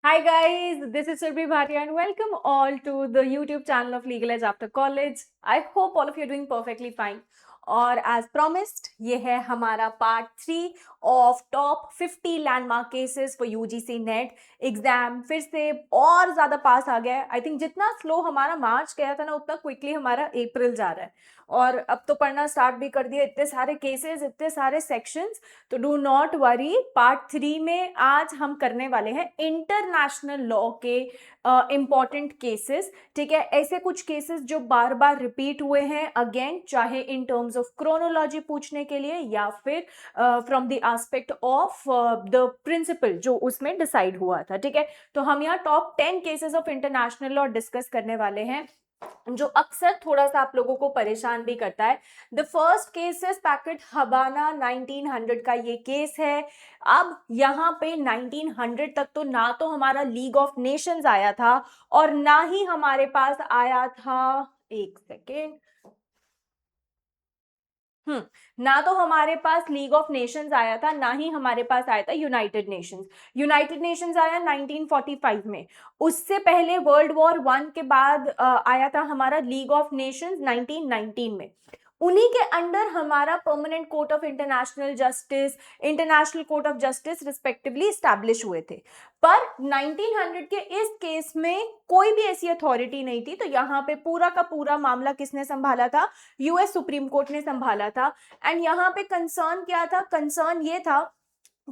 Hi guys, this is Surbhi Bhatia and welcome all to the YouTube channel of Legal Edge After College. I hope all of you are doing perfectly fine. और as promised ये है हमारा part 3 of top 50 landmark cases for UGC net exam. फिर से और ज़्यादा पास आ गया है। आई थिंक जितना स्लो हमारा मार्च गया था ना उतना क्विकली हमारा अप्रैल जा रहा है और अब तो पढ़ना स्टार्ट भी कर दिया। इतने सारे केसेस, इतने सारे सेक्शंस, तो डू नॉट वरी। पार्ट 3 में आज हम करने वाले हैं इंटरनेशनल लॉ के इम्पॉर्टेंट केसेस। ठीक है, ऐसे कुछ केसेस जो बार बार रिपीट हुए हैं अगेन, चाहे इन टर्म्स ऑफ क्रोनोलॉजी पूछने के लिए या फिर from the aspect of the principle जो उसमें डिसाइड हुआ था। ठीक है, तो हम यहाँ top 10 cases of international law discuss करने वाले हैं जो अक्सर थोड़ा सा आप लोगों को परेशान भी करता है। The first case is Paquete Habana 1900 का ये केस है। अब यहाँ पे 1900 तक तो ना तो हमारा लीग ऑफ नेशंस आया था और ना ही हमारे पास आया था, एक सेकेंड, ना तो हमारे पास लीग ऑफ नेशंस आया था, ना ही हमारे पास आया था यूनाइटेड नेशंस। यूनाइटेड नेशंस आया 1945 में। उससे पहले वर्ल्ड वॉर 1 के बाद आया था हमारा लीग ऑफ नेशंस 1919 में। उन्हीं के अंडर हमारा permanent court of international justice, international court of justice respectively establish हुए थे। पर 1900 के इस केस में कोई भी ऐसी अथॉरिटी नहीं थी, तो यहाँ पे पूरा का पूरा मामला किसने संभाला था? यूएस सुप्रीम कोर्ट ने संभाला था। एंड यहाँ पे कंसर्न क्या था? कंसर्न ये था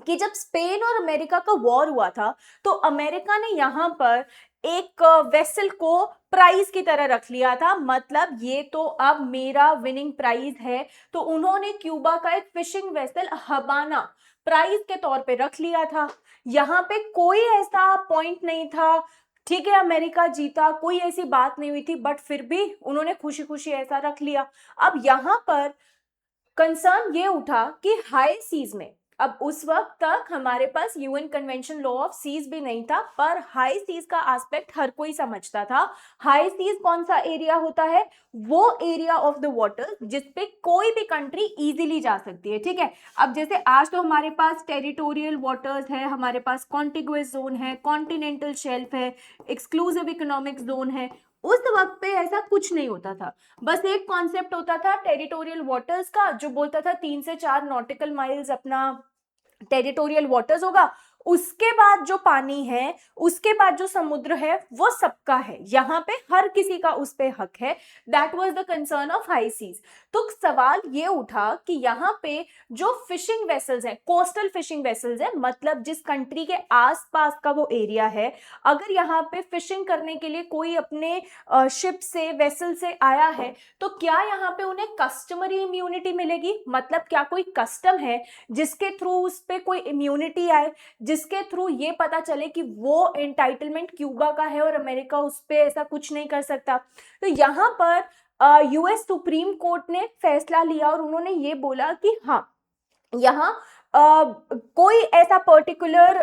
कि जब स्पेन और अमेरिका का वॉर हुआ था तो अमेरिका ने यहाँ पर एक वेसल को प्राइज की तरह रख लिया था, मतलब ये तो अब मेरा विनिंग प्राइज है। तो उन्होंने क्यूबा का एक फिशिंग वेसल हबाना प्राइज के तौर पे रख लिया था। यहाँ पे कोई ऐसा पॉइंट नहीं था, ठीक है, अमेरिका जीता, कोई ऐसी बात नहीं हुई थी, बट फिर भी उन्होंने खुशी खुशी ऐसा रख लिया। अब यहाँ पर कंसर्न ये उठा कि हाई सीज में, अब उस वक्त तक हमारे पास UN convention law of seas भी नहीं था, पर हाई सीज का एस्पेक्ट हर कोई समझता था। हाई सीज कौन सा एरिया होता है? वो एरिया ऑफ द वाटर जिसपे कोई भी कंट्री इजीली जा सकती है। ठीक है, अब जैसे आज तो हमारे पास टेरिटोरियल वाटर्स है, हमारे पास कॉन्टिगुअस जोन है, कॉन्टिनेंटल शेल्फ है, एक्सक्लूसिव इकोनॉमिक जोन है। उस वक्त पे ऐसा कुछ नहीं होता था। बस एक कॉन्सेप्ट होता था टेरिटोरियल वाटर्स का, जो बोलता था 3 से 4 नॉटिकल माइल्स अपना टेरिटोरियल वाटर्स होगा। उसके बाद जो पानी है, उसके बाद जो समुद्र है, वो सबका है, यहाँ पे हर किसी का उस पे हक है। That was the concern of high seas. तो सवाल ये उठा कि यहाँ पे जो फिशिंग वेसल्स हैं, कोस्टल फिशिंग वेसल्स हैं, मतलब जिस कंट्री के आसपास का वो एरिया है, अगर यहाँ पे फिशिंग करने के लिए कोई अपने शिप से, वेसल से आया है, तो क्या यहाँ पे उन्हें कस्टमरी इम्यूनिटी मिलेगी? मतलब क्या कोई कस्टम है जिसके थ्रू उस पे कोई इम्यूनिटी आए, जिसके थ्रू ये पता चले कि वो एंटाइटलमेंट क्यूबा का है और अमेरिका उस पे ऐसा कुछ नहीं कर सकता? तो यहाँ पर यूएस सुप्रीम कोर्ट ने फैसला लिया और उन्होंने ये बोला कि हाँ, यहाँ कोई ऐसा पर्टिकुलर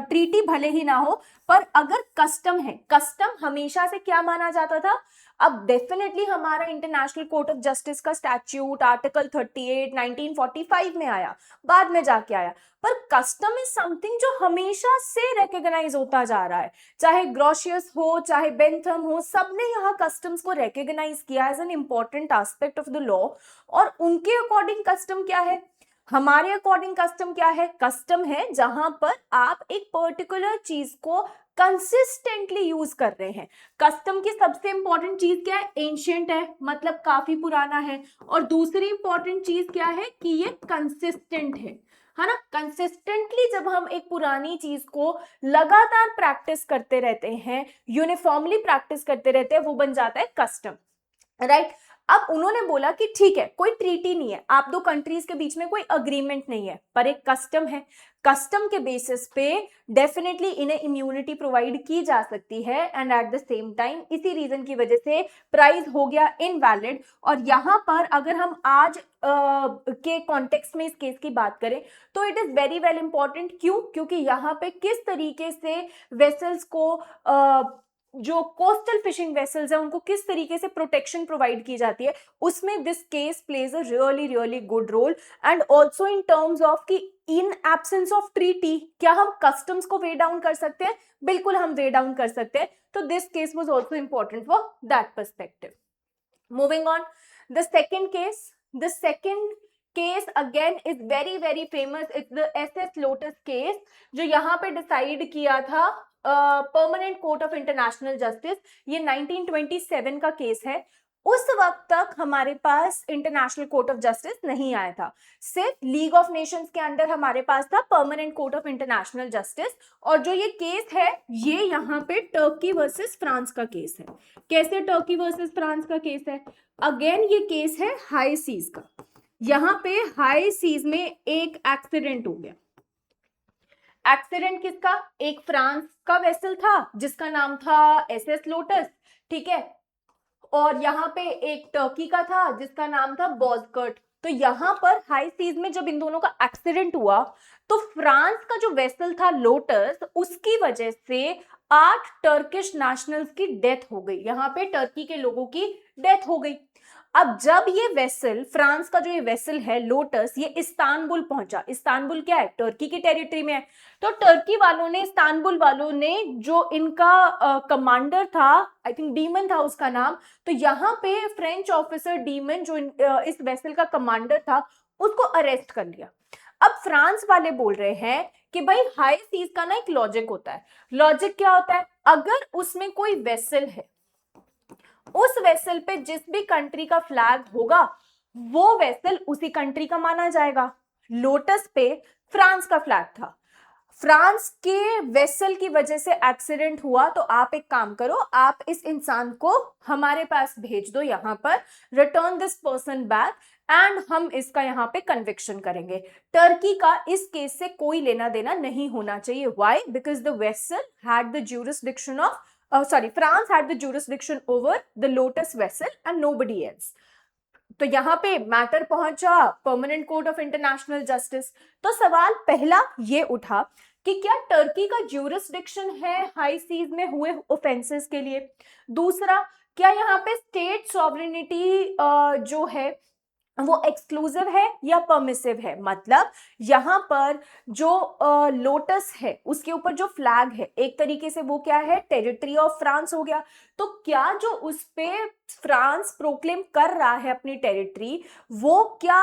ट्रीटी भले ही ना हो, पर अगर कस्टम है, कस्टम हमेशा से क्या माना जाता था? अब डेफिनेटली हमारा इंटरनेशनल कोर्ट ऑफ जस्टिस का स्टैट्यूट आर्टिकल 38 1945 में आया, बाद में जाके आया, पर कस्टम इज समथिंग जो हमेशा से रिकॉग्नाइज होता जा रहा है। चाहे ग्रोशियस हो, चाहे बेंथम हो, सबने यहाँ कस्टम्स को रिकॉग्नाइज किया as an important aspect of the law. और उनके अकॉर्डिंग कस्टम क्या है? हमारे अकॉर्डिंग कस्टम क्या है? कस्टम है जहां पर आप एक पर्टिकुलर चीज को कंसिस्टेंटली यूज कर रहे हैं। कस्टम की सबसे इंपॉर्टेंट चीज क्या है? एंशियंट है, मतलब काफी पुराना है। और दूसरी इंपॉर्टेंट चीज क्या है? कि ये कंसिस्टेंट है ना। कंसिस्टेंटली जब हम एक पुरानी चीज को लगातार प्रैक्टिस करते रहते हैं, यूनिफॉर्मली प्रैक्टिस करते रहते हैं, वो बन जाता है कस्टम, राइट। अब उन्होंने बोला कि ठीक है, कोई ट्रीटी नहीं है, आप दो कंट्रीज के बीच में कोई अग्रीमेंट नहीं है, पर एक कस्टम है। कस्टम के बेसिस पे डेफिनेटली इन्हें इम्यूनिटी प्रोवाइड की जा सकती है, and at the same time इसी रीजन की वजह से प्राइज हो गया इनवैलिड। और यहाँ पर अगर हम आज के कॉन्टेक्स्ट में इस केस की बात करें तो it is very well important. क्यों? क्योंकि यहाँ पे किस तरीके से वेसल्स को जो कोस्टल फिशिंग वेसल्स है उनको किस तरीके से प्रोटेक्शन प्रोवाइड की जाती है, उसमें this case plays a really really good role. And also in terms of कि इन एब्सेंस ऑफ ट्रीटी क्या हम कस्टम्स को वे डाउन कर सकते हैं, बिल्कुल हम वे डाउन कर सकते हैं। तो this case was also important for that perspective. Moving on, the second case, the second case again is very very famous, it's the SS lotus case, जो यहाँ पे डिसाइड किया था permanent court of international justice. ये 1927 का case है। उस वक्त तक हमारे पास इंटरनेशनल कोर्ट ऑफ जस्टिस नहीं आया था, सिर्फ लीग ऑफ नेशंस के अंडर हमारे पास था permanent court of international justice. और जो ये केस है ये यहाँ पे टर्की वर्सेस फ्रांस का केस है। कैसे टर्की वर्सेस फ्रांस का केस है? अगेन ये केस है हाई सीज का। यहाँ पे हाई सीज में एक एक्सीडेंट हो गया। एक्सीडेंट किसका? एक फ्रांस का वेसल था जिसका नाम था एसएस लोटस, ठीक है, और यहाँ पे एक टर्की का था जिसका नाम था बॉस्कर्ट। तो यहाँ पर हाई सीज में जब इन दोनों का एक्सीडेंट हुआ तो फ्रांस का जो वेसल था लोटस, उसकी वजह से 8 टर्किश नेशनल्स की डेथ हो गई। यहाँ पे टर्की के लोगों की डेथ हो गई। अब जब ये वेसल, फ्रांस का जो ये वेसल है लोटस, ये इस्तांबुल पहुंचा। इस्तांबुल क्या है? टर्की की टेरिटरी में है। तो टर्की वालों ने, इस्तांबुल वालों ने, जो इनका कमांडर था, आई थिंक डीमन था उसका नाम, तो यहाँ पे फ्रेंच ऑफिसर डीमन जो इस वेसल का कमांडर था, उसको अरेस्ट कर लिया। अब फ्रांस वाले बोल रहे हैं कि भाई हाई सीज का ना एक लॉजिक होता है। लॉजिक क्या होता है? अगर उसमें कोई वेसल है, उस वेसल पे जिस भी कंट्री का फ्लैग होगा वो वेसल उसी कंट्री का माना जाएगा। लोटस पे फ्रांस का फ्लैग था, फ्रांस के वेसल की वजह से एक्सीडेंट हुआ, तो आप एक काम करो, आप इस इंसान को हमारे पास भेज दो, यहाँ पर return this person back and हम इसका यहाँ पे कन्विक्शन करेंगे। टर्की का इस केस से कोई लेना देना नहीं होना चाहिए। Why? Because the vessel had the jurisdiction of France had the jurisdiction over the Lotus vessel and nobody else. तो यहाँ पे मैटर पहुंचा permanent court of international justice. तो सवाल पहला ये उठा कि क्या टर्की का ज्यूरिसडिक्शन है हाई सीज में हुए ऑफेंसेस के लिए? दूसरा, क्या यहाँ पे स्टेट सॉवरेनिटी जो है वो एक्सक्लूसिव है या परमिसिव है? मतलब यहाँ पर जो लोटस है उसके ऊपर जो फ्लैग है, एक तरीके से वो क्या है? टेरिटरी ऑफ फ्रांस हो गया। तो क्या जो उस पे फ्रांस प्रोक्लेम कर रहा है अपनी टेरिटरी, वो क्या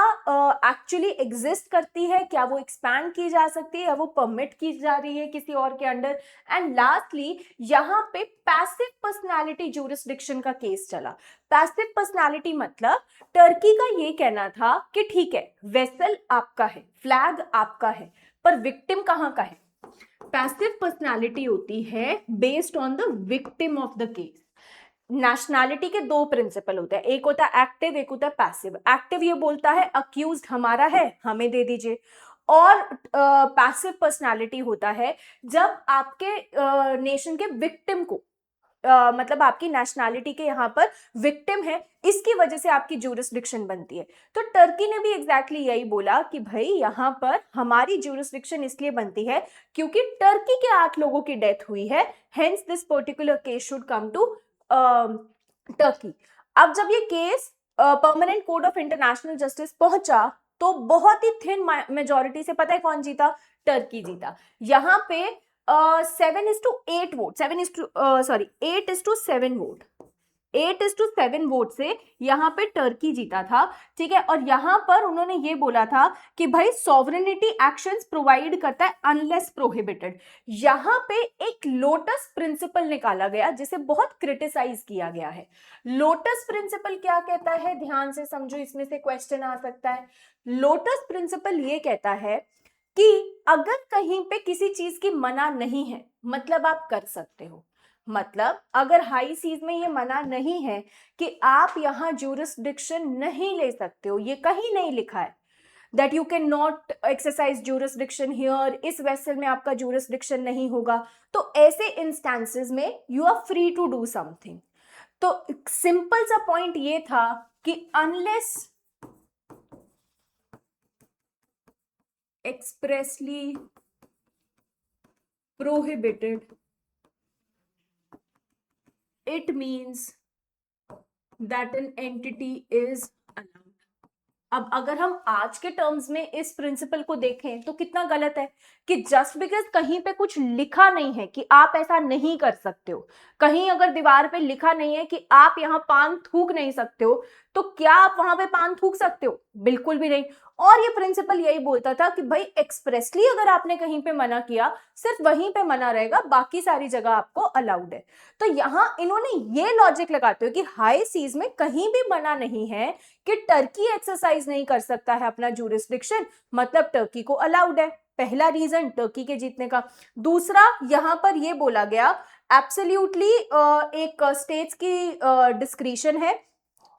एक्चुअली एग्जिस्ट करती है? क्या वो एक्सपैंड की जा सकती है या वो परमिट की जा रही है किसी और के अंडर? एंड लास्टली यहाँ पे पैसिव पर्सनालिटी ज्यूरिसडिक्शन का केस चला। पैसिव पर्सनालिटी मतलब टर्की का ये कहना था कि ठीक है, वेसल आपका है, फ्लैग आपका है, पर विक्टिम कहाँ का है? पैसिव पर्सनालिटी होती है based on the victim of the case. Nationality के दो प्रिंसिपल होते हैं, एक होता है एक्टिव, एक होता है पैसिव। एक्टिव ये बोलता है अक्यूज्ड हमारा है, हमें दे दीजिए। और पैसिव पर्सनालिटी होता है जब आपके नेशन के विक्टिम को मतलब आपकी नेशनैलिटी के यहाँ पर विक्टिम है, इसकी वजह से आपकी ज्यूरिसडिक्शन बनती है। तो टर्की ने भी एग्जैक्टली यही बोला कि भाई यहाँ पर हमारी ज्यूरिसडिक्शन इसलिए बनती है क्योंकि टर्की के 8 लोगों की डेथ हुई है, hence this particular case should come to Turkey. अब जब ये case permanent court of international justice पहुंचा तो बहुत ही थिन मेजोरिटी से, पता है कौन जीता? टर्की जीता। यहाँ पे 7:8 वोट, 8:7 वोट, 8:7 वोट से यहाँ पे टर्की जीता था, ठीक है। और यहाँ पर उन्होंने ये बोला था कि भाई सॉवरेनिटी एक्शंस प्रोवाइड करता है अनलेस प्रोहिबिटेड। यहाँ पे एक लोटस प्रिंसिपल निकाला गया जिसे बहुत क्रिटिसाइज किया गया है। लोटस प्रिंसिपल क्या कहता है? ध्यान से समझो, इसमें से क्वेश्चन आ सकता है। लोटस प्रिंसिपल ये कहता है कि अगर कहीं पे किसी चीज की मना नहीं है, मतलब आप कर सकते हो। मतलब अगर हाई सीज में ये मना नहीं है कि आप यहाँ ज्यूरिसडिक्शन नहीं ले सकते हो, ये कहीं नहीं लिखा है that you cannot exercise jurisdiction here, इस वेसल में आपका jurisdiction नहीं होगा, तो ऐसे इंस्टेंसेस में you are free to do something। तो सिंपल सा पॉइंट ये था कि unless expressly prohibited, it means that an entity is allowed. अब अगर हम आज के टर्म्स में इस प्रिंसिपल को देखें तो कितना गलत है कि जस्ट बिकॉज कहीं पे कुछ लिखा नहीं है कि आप ऐसा नहीं कर सकते हो, कहीं अगर दीवार पे लिखा नहीं है कि आप यहाँ पान थूक नहीं सकते हो, तो क्या आप वहां पे पान थूक सकते हो? बिल्कुल भी नहीं। और ये प्रिंसिपल यही बोलता था कि भाई एक्सप्रेसली अगर आपने कहीं पे मना किया, सिर्फ वहीं पे मना रहेगा, बाकी सारी जगह आपको अलाउड है। तो यहां इन्होंने ये लॉजिक लगाते हो कि हाई सीज में कहीं भी मना नहीं है कि टर्की एक्सरसाइज नहीं कर सकता है अपना जूरिस्डिक्शन, मतलब टर्की को अलाउड है। पहला रीजन टर्की के जीतने का। दूसरा, यहां पर यह बोला गया एब्सोल्युटली एक स्टेट्स की डिस्क्रिशन है।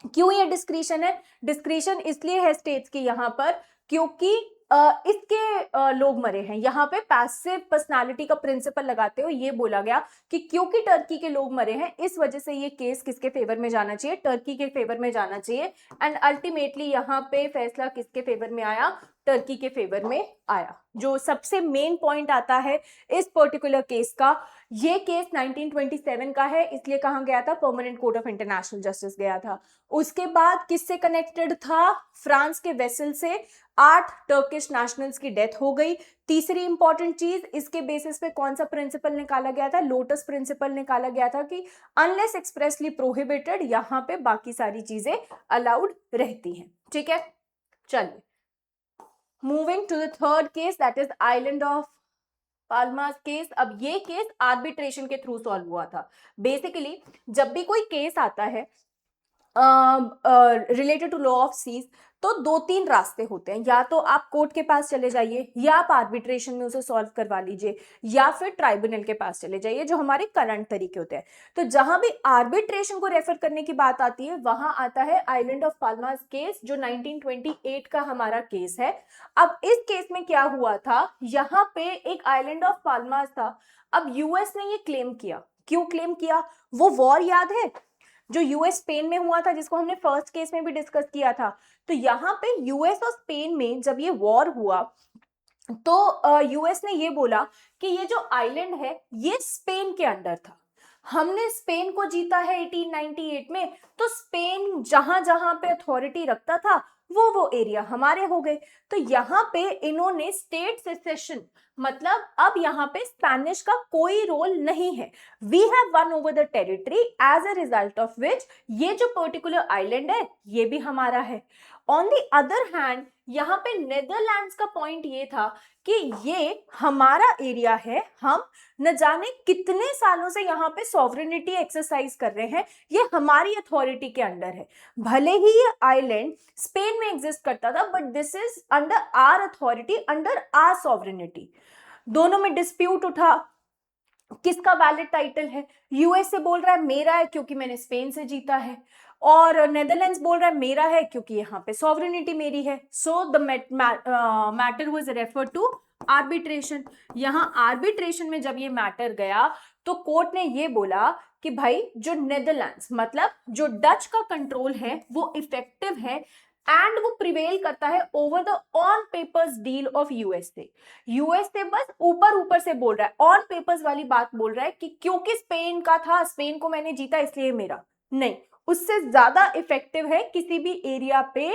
क्यों ये डिस्क्रिशन है? डिस्क्रिशन इसलिए है स्टेट्स की यहां पर क्योंकि इसके लोग मरे हैं। यहाँ पे पैसिव पर्सनालिटी का प्रिंसिपल लगाते हुए ये बोला गया कि क्योंकि टर्की के लोग मरे हैं, इस वजह से ये केस किसके फेवर में जाना चाहिए? टर्की के फेवर में जाना चाहिए। एंड अल्टीमेटली यहाँ पे फैसला किसके फेवर में आया? टर्की के फेवर में आया। जो सबसे मेन पॉइंट आता है इस पर्टिकुलर केस का, ये केस 1927 का है, इसलिए कहा गया था? Permanent court of international justice गया था। उसके बाद किससे कनेक्टेड था? फ्रांस के वेसल से 8 टर्किश नेशनल्स की डेथ हो गई। तीसरी इंपॉर्टेंट चीज, इसके बेसिस पे कौन सा प्रिंसिपल निकाला गया था? लोटस प्रिंसिपल निकाला गया था कि अनलेस एक्सप्रेसली प्रोहिबिटेड, यहां पे बाकी सारी चीजें अलाउड रहती हैं। ठीक है, चलिए moving to the third case, that is Island of Palmas case. अब ये केस आर्बिट्रेशन के थ्रू सॉल्व हुआ था। बेसिकली जब भी कोई केस आता है related to law of seas, तो 2-3 रास्ते होते हैं। या तो आप कोर्ट के पास चले जाइए, या आप आर्बिट्रेशन में उसे सॉल्व करवा लीजिए, या फिर ट्राइब्यूनल के पास चले जाइए, जो हमारे करंट तरीके होते हैं। तो जहां भी आर्बिट्रेशन को रेफर करने की बात आती है, वहां आता है आइलैंड ऑफ पाल्मास केस, जो 1928 का हमारा केस है। अब इस केस में क्या हुआ था? यहाँ पे एक आइलैंड ऑफ पाल्मास था। अब यूएस ने ये क्लेम किया। क्यों क्लेम किया? वो वॉर याद है जो यूएस स्पेन में हुआ था, जिसको हमने फर्स्ट केस में भी डिस्कस किया था। तो यहाँ पे यूएस और स्पेन में जब ये वॉर हुआ, तो यूएस ने ये बोला कि ये जो आइलैंड है ये स्पेन के अंडर था। हमने स्पेन को जीता है 1898 में, तो स्पेन जहां जहां पे अथॉरिटी रखता था वो एरिया हमारे हो गए। तो यहाँ पे इन्होंने स्टेट सेसेशन, मतलब अब यहाँ पे स्पेनिश का कोई रोल नहीं है। We have won over the territory, as a result of which ये जो पर्टिकुलर आइलैंड है ये भी हमारा है। ऑन द अदर हैंड यहाँ पे नेदरलैंड्स का पॉइंट ये था कि ये हमारा एरिया है, हम न जाने कितने सालों से यहाँ पे सॉवरेनिटी एक्सरसाइज कर रहे हैं, ये हमारी अथॉरिटी के अंडर है। भले ही ये आइलैंड स्पेन में एग्जिस्ट करता था, but this is under our authority, under our sovereignty. दोनों में डिस्प्यूट उठा, किसका वैलिड टाइटल है? यूएस से बोल रहा है मेरा है क्योंकि मैंने स्पेन से जीता है, और नेदरलैंड्स बोल रहा है मेरा है क्योंकि यहाँ पे सॉवरेनिटी मेरी है। So the matter was refer to arbitration. यहाँ आर्बिट्रेशन में जब ये मैटर गया तो कोर्ट ने ये बोला कि भाई जो नेदरलैंड्स, मतलब जो डच का कंट्रोल है वो इफेक्टिव है, एंड वो प्रिवेल करता है over the on papers deal of USA. USA बस ऊपर ऊपर से बोल रहा है, ऑन पेपर्स वाली बात बोल रहा है कि क्योंकि स्पेन का था, स्पेन को मैंने जीता इसलिए मेरा नहीं, उससे ज्यादा इफेक्टिव है किसी भी एरिया पे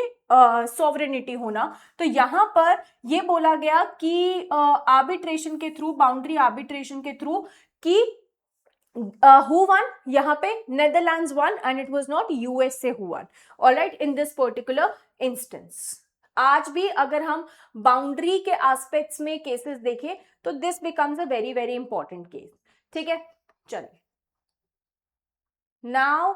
सॉवरेनिटी होना। तो यहां पर ये बोला गया कि आर्बिट्रेशन के थ्रू, बाउंड्री आर्बिट्रेशन के थ्रू, कि who won? यहाँ पे Netherlands won and it was not USA who won. All right, in this particular instance. आज भी अगर हम बाउंड्री के एस्पेक्ट्स में केसेस देखें तो this becomes a very very important case. ठीक है, चलिए नाउ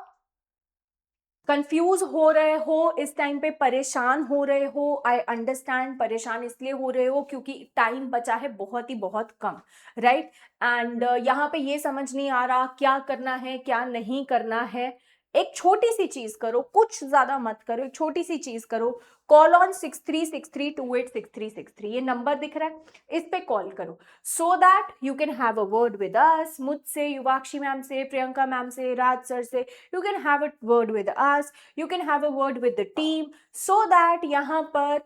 कंफ्यूज हो रहे हो, इस टाइम पे परेशान हो रहे हो, आई अंडरस्टैंड। परेशान इसलिए हो रहे हो क्योंकि टाइम बचा है बहुत ही बहुत कम, राइट? एंड यहाँ पे ये समझ नहीं आ रहा क्या करना है क्या नहीं करना है। एक छोटी सी चीज करो, कुछ ज्यादा मत करो, एक छोटी सी चीज करो। कॉल ऑन 6363286363, ये नंबर दिख रहा है, इस पे कॉल करो, so that you can have a word with us, मुझसे, युवाक्षी मैम से, प्रियंका मैम से, राज सर से। You can have a word with us, you can have a word with the team, so that यहाँ पर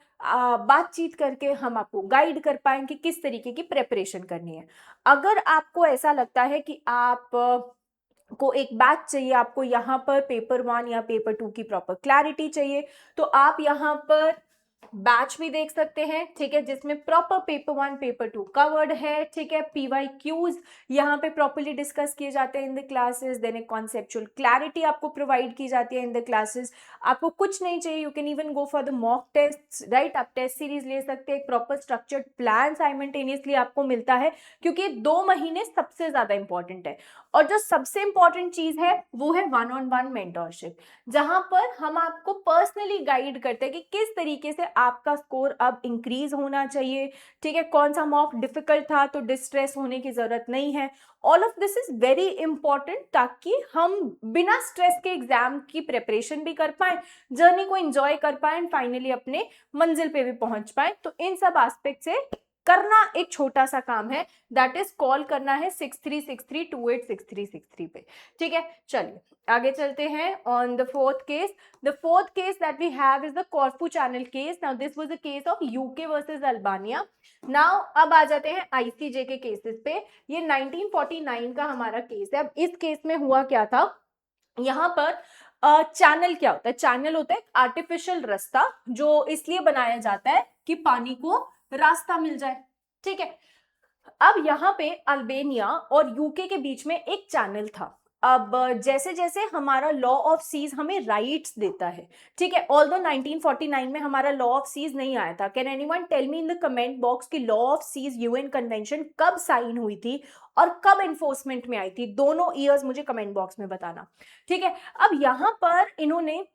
बातचीत करके हम आपको गाइड कर पाएं कि किस तरीके की प्रेपरेशन करनी है। अगर आपको ऐसा लगता है कि आप को एक बैच चाहिए, आपको यहाँ पर पेपर 1 या पेपर 2 की प्रॉपर क्लैरिटी चाहिए, तो आप यहाँ पर बैच भी देख सकते हैं, ठीक है, जिसमें प्रॉपर पेपर 1 पेपर 2 कवर्ड है, ठीक है। PYQs यहाँ पे प्रॉपर्ली डिस्कस किए जाते हैं इन द क्लासेस, देन एक कॉन्सेप्चुअल क्लैरिटी आपको प्रोवाइड की जाती है इन द क्लासेस। आपको कुछ नहीं चाहिए, you can even go for the mock test, right, आप टेस्ट सीरीज ले सकते हैं, एक प्रॉपर स्ट्रक्चर्ड प्लान साइमल्टेनियसली आपको मिलता है, क्योंकि 2 महीने सबसे ज्यादा इंपॉर्टेंट है। और जो सबसे इंपॉर्टेंट चीज है वो है 1-on-1 मेंटरशिप, जहां पर हम आपको पर्सनली गाइड करते हैं कि किस तरीके से आपका स्कोर अब इंक्रीज होना चाहिए, ठीक है, कौन सा मॉक डिफिकल्ट था तो डिस्ट्रेस होने की जरूरत नहीं है। All of this is very important, ताकि हम बिना स्ट्रेस के एग्जाम की प्रिपरेशन भी कर पाए, जर्नी को एंजॉय कर पाए एंड फाइनली अपने मंजिल पे भी पहुंच पाए। तो इन सब एस्पेक्ट से करना एक छोटा सा काम है, दैट इज कॉल करना है 6363286363 पे, ठीक है। चलिए आगे चलते हैं on the fourth case. The fourth case that we have is the Corfu channel case. Now this was a case of UK versus Albania. Now अब आ जाते हैं आईसीजे के केसेस पे। ये 1949 का हमारा केस है। अब इस केस में हुआ क्या था, यहाँ पर चैनल क्या होता है, चैनल होता है आर्टिफिशियल रास्ता जो इसलिए बनाया जाता है कि पानी को रास्ता मिल जाए, ठीक है। अब यहाँ पे अल्बानिया और यूके के बीच में एक चैनल था। अब जैसे जैसे हमारा लॉ ऑफ सीज हमें राइट्स देता है, ठीक है, ऑल्दो 1949 में हमारा लॉ ऑफ सीज नहीं आया था। Can anyone tell me in the comment box कि law of seas UN convention कब साइन हुई थी और कब एनफोर्समेंट में आई थी, दोनों ईयर्स मुझे कमेंट बॉक्स में बताना, ठीक है। अब यहाँ पर इन्होंने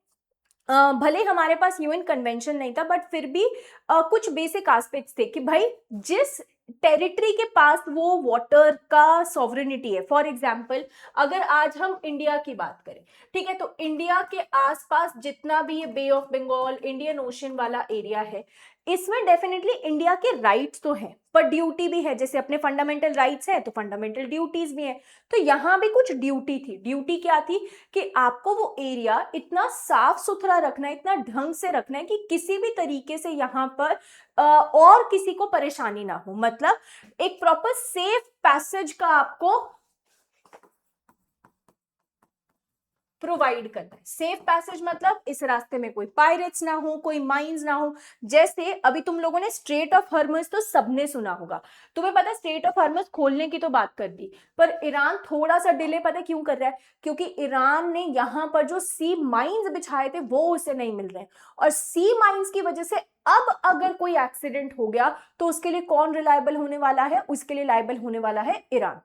भले हमारे पास यूएन कन्वेंशन नहीं था, बट फिर भी कुछ बेसिक एस्पेक्ट्स थे कि भाई जिस टेरिटरी के पास वो वाटर का सॉवरेनिटी है, फॉर एग्जांपल अगर आज हम इंडिया की बात करें, ठीक है, तो इंडिया के आसपास जितना भी ये बे ऑफ बंगाल, इंडियन ओशन वाला एरिया है, इसमें डेफिनेटली इंडिया के राइट्स तो हैं, पर ड्यूटी भी है। जैसे अपने फंडामेंटल राइट्स है तो फंडामेंटल ड्यूटीज भी है। तो यहाँ भी कुछ ड्यूटी थी। ड्यूटी क्या थी कि आपको वो एरिया इतना साफ सुथरा रखना है, इतना ढंग से रखना है कि किसी भी तरीके से यहाँ पर और किसी को परेशानी ना हो। मतलब एक प्रॉपर सेफ पैसेज का आपको प्रोवाइड करना है। सेफ पैसेज मतलब इस रास्ते में कोई पायरेट्स ना हो, कोई माइंस ना हो। जैसे अभी तुम लोगों ने स्ट्रेट ऑफ हॉर्मुज तो सबने सुना होगा, तुम्हें पता है स्ट्रेट ऑफ हॉर्मुज खोलने की तो बात कर दी, पर ईरान थोड़ा सा डिले पता क्यों कर रहा है, क्योंकि ईरान ने यहाँ पर जो सी माइंस बिछाए थे वो उसे नहीं मिल रहे, और सी माइंस की वजह से अब अगर कोई एक्सीडेंट हो गया तो उसके लिए कौन रिलायबल होने वाला है, उसके लिए लायबल होने वाला है ईरान।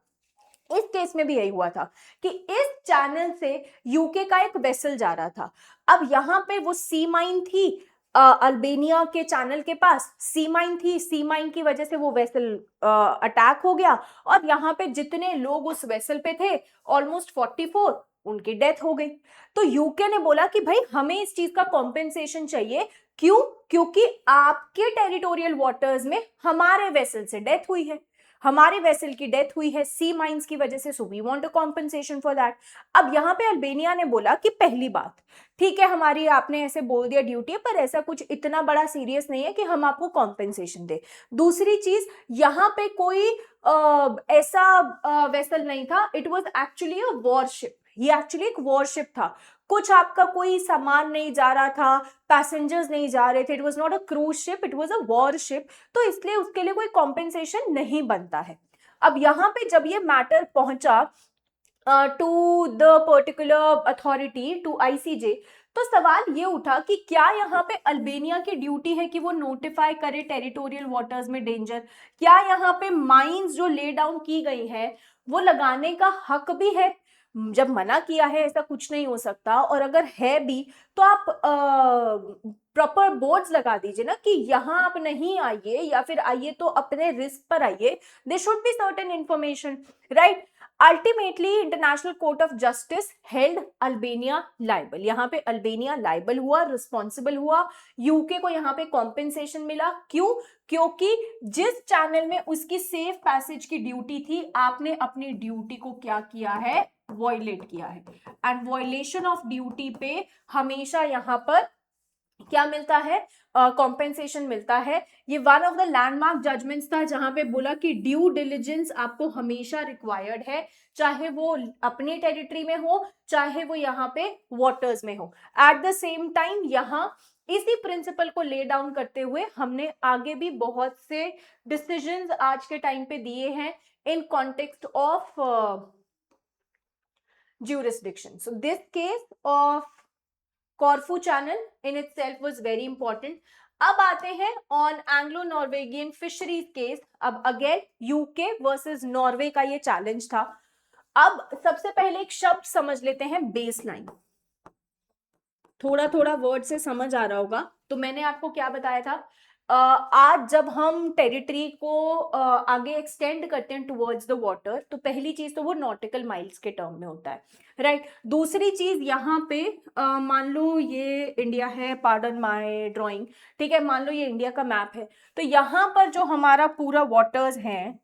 इस केस में भी यही हुआ था कि इस चैनल से यूके का एक वेसल जा रहा था। अब यहाँ पे वो सी माइन थी, अल्बानिया के चैनल के पास सी माइन थी, सी माइन की वजह से वो वेसल अटैक हो गया, और यहाँ पे जितने लोग उस वेसल पे थे ऑलमोस्ट 44, उनकी डेथ हो गई। तो यूके ने बोला कि भाई हमें इस चीज का कॉम्पेंसेशन चाहिए। क्यों? क्योंकि आपके टेरिटोरियल वाटर्स में हमारे वेसल से डेथ हुई है, हमारे वेसल की डेथ हुई है सी माइंस की वजह से, so we want a compensation for that. अब यहाँ पे अल्बानिया ने बोला कि पहली बात ठीक है, हमारी आपने ऐसे बोल दिया ड्यूटी है, पर ऐसा कुछ इतना बड़ा सीरियस नहीं है कि हम आपको कॉम्पेंसेशन दे। दूसरी चीज, यहाँ पे कोई ऐसा वेसल नहीं था, it was actually a worship, ये एक्चुअली एक वॉरशिप था। कुछ आपका कोई सामान नहीं जा रहा था, पैसेंजर्स नहीं जा रहे थे, it was not a cruise ship, it was a worship, तो इसलिए उसके लिए कोई कॉम्पेंसेशन नहीं बनता है। अब यहाँ पे जब ये मैटर पहुंचा to the particular authority, to ICJ, तो सवाल ये उठा कि क्या यहाँ पे अल्बानिया की ड्यूटी है कि वो नोटिफाई करे टेरिटोरियल वाटर्स में डेंजर, क्या यहाँ पे माइंस जो ले डाउन की गई है वो लगाने का हक भी है। जब मना किया है ऐसा कुछ नहीं हो सकता, और अगर है भी तो आप प्रॉपर बोर्ड्स लगा दीजिए ना कि यहाँ आप नहीं आइए, या फिर आइए तो अपने रिस्क पर आइए, they should be certain information, right. Ultimately international court of justice held Albania liable, यहाँ पे अल्बानिया लाइबल हुआ, रिस्पॉन्सिबल हुआ, यूके को यहाँ पे कॉम्पेंसेशन मिला। क्यों? क्योंकि जिस चैनल में उसकी सेफ पैसेज की ड्यूटी थी, आपने अपनी ड्यूटी को क्या किया है, वॉयलेट किया है, एंड वॉयलेशन ऑफ ड्यूटी पे हमेशा यहाँ पर क्या मिलता है, कॉम्पेंसेशन मिलता है। ये one of the landmark judgments था जहां पे बोला कि ड्यू डिलिजेंस आपको हमेशा रिक्वायर्ड है, चाहे वो अपनी टेरिटरी में हो चाहे वो यहाँ पे वाटर्स में हो। एट द सेम टाइम यहाँ इसी प्रिंसिपल को ले डाउन करते हुए हमने आगे भी बहुत से डिसीजंस आज के टाइम पे दिए हैं in context of jurisdiction. So this case of Corfu Channel in itself was very important. अब आते हैं on Anglo Norwegian fisheries case. अब अगेन यूके वर्सेस नॉर्वे का ये चैलेंज था। अब सबसे पहले एक शब्द समझ लेते हैं, बेस लाइन। थोड़ा थोड़ा वर्ड से समझ आ रहा होगा। तो मैंने आपको क्या बताया था, आज जब हम टेरिटरी को आगे एक्सटेंड करते हैं टुवर्ड्स द वाटर, तो पहली चीज तो वो नॉटिकल माइल्स के टर्म में होता है, राइट। दूसरी चीज यहाँ पे मान लो ये इंडिया है, पार्डन माय ड्राइंग, ठीक है, मान लो ये इंडिया का मैप है। तो यहाँ पर जो हमारा पूरा वाटर्स है,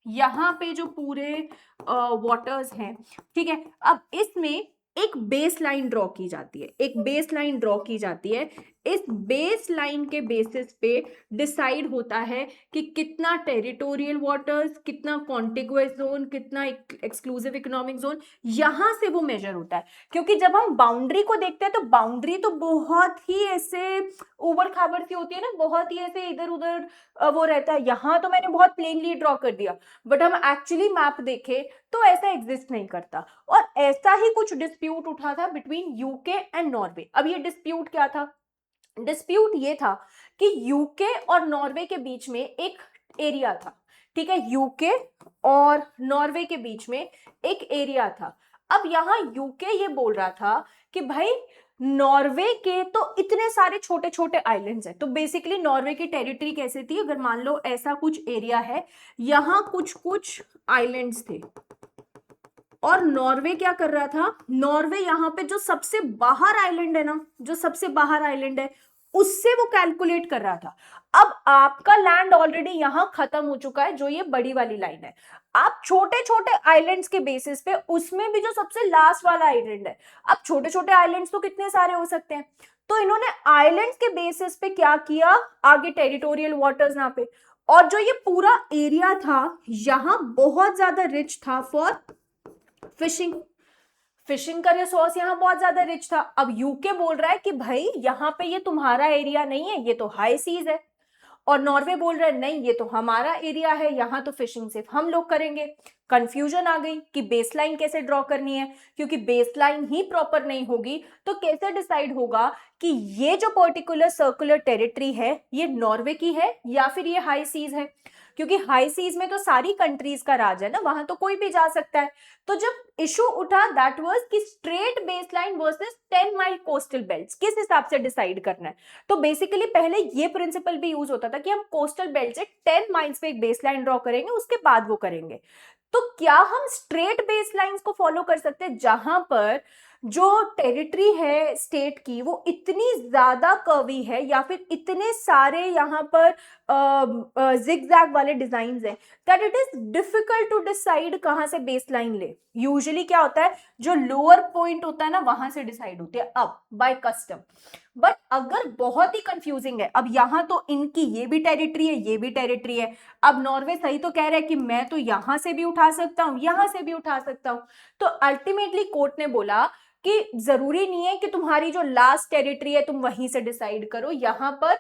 यहाँ पे जो पूरे वाटर्स हैं, ठीक है, अब इसमें एक बेस लाइन ड्रॉ की जाती है, एक बेस लाइन ड्रॉ की जाती है। इस बेस लाइन के बेसिस पे डिसाइड होता है कि कितना टेरिटोरियल वाटर्स, कितना कॉन्टिगुअस जोन, कितना एक्सक्लूसिव इकोनॉमिक जोन, यहां से वो मेजर होता है। क्योंकि जब हम बाउंड्री को देखते हैं तो बाउंड्री तो बहुत ही ऐसे उबड़ खाबड़ सी होती है ना, बहुत ही ऐसे इधर उधर वो रहता है। यहाँ तो मैंने बहुत प्लेनली ड्रॉ कर दिया, बट हम एक्चुअली मैप देखें तो ऐसा एग्जिस्ट नहीं करता। और ऐसा ही कुछ डिस्प्यूट उठा था बिटवीन यूके एंड नॉर्वे। अब ये डिस्प्यूट क्या था, डिस्प्यूट ये था कि यूके और नॉर्वे के बीच में एक एरिया था, ठीक है, यूके और नॉर्वे के बीच में एक एरिया था। अब यहाँ यूके ये बोल रहा था कि भाई नॉर्वे के तो इतने सारे छोटे छोटे आइलैंड्स हैं। तो बेसिकली नॉर्वे की टेरिटरी कैसे थी, अगर मान लो ऐसा कुछ एरिया है, यहाँ कुछ कुछ आइलैंड्स थे, और नॉर्वे क्या कर रहा था, नॉर्वे यहाँ पे जो सबसे बाहर आइलैंड है ना, जो सबसे बाहर आइलैंड है उससे वो कैलकुलेट कर रहा था। अब आपका लैंड ऑलरेडी यहां खत्म हो चुका है, जो ये बड़ी वाली लाइन है। आप छोटे छोटे आइलैंड्स के बेसिस पे, उसमें भी जो सबसे लास्ट वाला आइलैंड है, अब छोटे छोटे आइलैंड्स तो कितने सारे हो सकते हैं, तो इन्होंने आइलैंड्स के बेसिस पे क्या किया, आगे टेरिटोरियल वाटर्स यहाँ पे, और जो ये पूरा एरिया था यहाँ बहुत ज्यादा रिच था फॉर फिशिंग। फिशिंग का रिसोर्स यहाँ बहुत ज्यादा रिच था। अब यूके बोल रहा है कि भाई यहाँ पे ये तुम्हारा एरिया नहीं है, ये तो हाई सीज है। और नॉर्वे बोल रहा है नहीं, ये तो हमारा एरिया है, यहाँ तो फिशिंग सिर्फ हम लोग करेंगे। कंफ्यूजन आ गई कि बेसलाइन कैसे ड्रॉ करनी है, क्योंकि बेसलाइन ही प्रॉपर नहीं होगी तो कैसे डिसाइड होगा कि ये जो पर्टिकुलर सर्कुलर टेरिटरी है ये नॉर्वे की है या फिर ये हाई सीज है। क्योंकि हाई सीज में तो सारी कंट्रीज का राज है ना, वहां तो कोई भी जा सकता है। तो जब इशू उठा दैट वाज कि straight baseline versus 10 mile coastal belts, किस हिसाब से डिसाइड करना है। तो बेसिकली पहले ये प्रिंसिपल भी यूज होता था कि हम कोस्टल बेल्ट से 10 माइल्स पे एक बेसलाइन ड्रॉ करेंगे, उसके बाद वो करेंगे। तो क्या हम स्ट्रेट बेसलाइंस को फॉलो कर सकते हैं जहां पर जो टेरिटरी है स्टेट की वो इतनी ज्यादा कर्वी है, या फिर इतने सारे यहाँ पर जिगजैग वाले डिजाइन हैं that it is difficult to decide कहां से बेसलाइन ले। यूजुअली क्या होता है, जो लोअर पॉइंट होता है ना वहां से डिसाइड होती है अब बाय कस्टम। बट अगर बहुत ही कंफ्यूजिंग है, अब यहाँ तो इनकी ये भी टेरिटरी है, ये भी टेरिटरी है। अब नॉर्वे सही तो कह रहा है कि मैं तो यहां से भी उठा सकता हूं, यहां से भी उठा सकता हूं। तो अल्टीमेटली कोर्ट ने बोला कि जरूरी नहीं है कि तुम्हारी जो लास्ट टेरिटरी है तुम वहीं से डिसाइड करो, यहां पर